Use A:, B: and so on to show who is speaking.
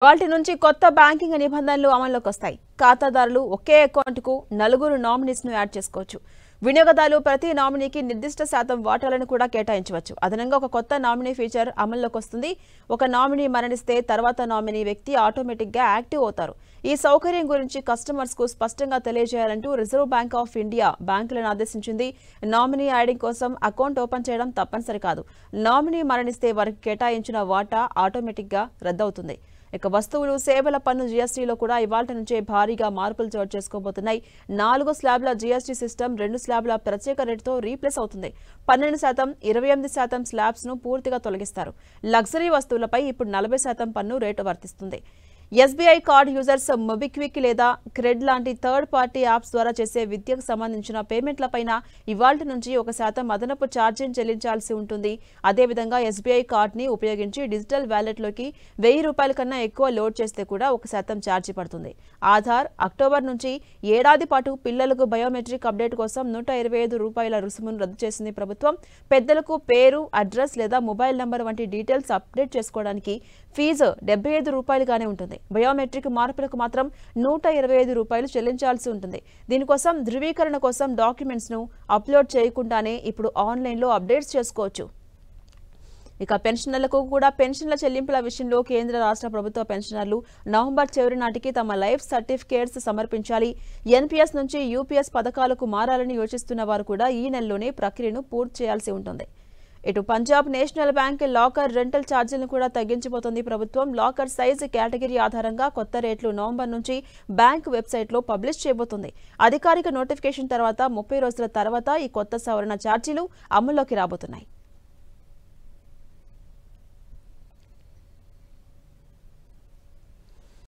A: వాటి నుంచి కొత్త బ్యాంకింగ్ నిబంధనలు అమల్లోకి వస్తాయి. ఖాతాదారులు ఒకే అకౌంట్కు 4 నామినీస్ను యాడ్ చేసుకోవచ్చు. వినియోగదారులు ప్రతి నామినీకి నిర్దిష్ట శాతం వాటాలను కూడా కేటాయించవచ్చు. అదనంగా ఒక కొత్త నామినీ ఫీచర్ అమల్లోకి వస్తుంది. ఒక నామినీ మరణిస్తే తర్వాత నామినీ వ్యక్తి ఆటోమేటిక్గా యాక్టివ్ అవుతారు. ఈ సౌకర్యం గురించి కస్టమర్స్ కు స్పష్టంగా తెలియజేయాలంటూ రిజర్వ్ బ్యాంక్ ఆఫ్ ఇండియా బ్యాంకులను ఆదేశించింది. నామినీ యాడింగ్ కోసం అకౌంట్ ఓపెన్ చేయడం తప్పనిసరి కాదు. నామినీ మరణిస్తే వారికి కేటాయించిన వాటా ఆటోమేటిక్గా రద్దవుతుంది. ఇక వస్తువులు సేవల పన్ను జీఎస్టీలో కూడా ఇవాళ నుంచే భారీగా మార్పులు చోటు చేసుకోబోతున్నాయి. 4 స్లాబ్ల జీఎస్టీ సిస్టమ్ 2 స్లాబ్ల ప్రత్యేక రేటుతో రీప్లేస్ అవుతుంది. 12%, 28% స్లాబ్స్ ను పూర్తిగా తొలగిస్తారు. లగ్జరీ వస్తువులపై ఇప్పుడు 40% పన్ను రేటు వర్తిస్తుంది. ఎస్బీఐ కార్డ్ యూజర్స్ మొబిక్విక్ లేదా క్రెడ్ లాంటి థర్డ్ పార్టీ యాప్స్ ద్వారా చేసే విద్యకు సంబంధించిన పేమెంట్లపైన ఇవాల్టి నుంచి 1% అదనపు ఛార్జీని చెల్లించాల్సి ఉంటుంది. అదేవిధంగా ఎస్బీఐ కార్డ్ని ఉపయోగించి డిజిటల్ వ్యాలెట్లోకి ₹1000 కన్నా ఎక్కువ లోడ్ చేస్తే కూడా 1% ఛార్జీ పడుతుంది. ఆధార్ అక్టోబర్ నుంచి ఏడాది పాటు పిల్లలకు బయోమెట్రిక్ అప్డేట్ కోసం ₹125 రుసుమును రద్దు చేసింది ప్రభుత్వం. పెద్దలకు పేరు, అడ్రస్ లేదా మొబైల్ నంబర్ వంటి డీటెయిల్స్ అప్డేట్ చేసుకోవడానికి ఫీజు ₹75 గానే ఉంటుంది. బయోమెట్రిక్ మార్పులకు మాత్రం ₹125 చెల్లించాల్సి ఉంటుంది. దీనికోసం ధృవీకరణ కోసం డాక్యుమెంట్స్ ను అప్లోడ్ చేయకుండానే ఇప్పుడు ఆన్లైన్లో అప్డేట్స్ చేసుకోవచ్చు. ఇక పెన్షనర్లకు కూడా పెన్షన్ల చెల్లింపుల విషయంలో కేంద్ర రాష్ట్ర ప్రభుత్వ పెన్షనర్లు నవంబర్ చివరి నాటికి తమ లైఫ్ సర్టిఫికేట్స్ సమర్పించాలి. ఎన్పీఎస్ నుంచి యూపీఎస్ పథకాలకు మారాలని యోచిస్తున్న వారు కూడా ఈ నెలలోనే ప్రక్రియను పూర్తి చేయాల్సి ఉంటుంది. ఇటు Punjab national bank locker rental ఛార్జీలను కూడా తగ్గించబోతోంది ప్రభుత్వం. లాకర్ సైజు కేటగిరీ ఆధారంగా కొత్త రేట్లు నవంబర్ నుంచి బ్యాంక్ వెబ్సైట్లో పబ్లిష్ చేయబోతోంది. అధికారిక నోటిఫికేషన్ తర్వాత 30 రోజుల తర్వాత ఈ కొత్త సవరణ ఛార్జీలు అమల్లోకి రాబోతున్నాయి.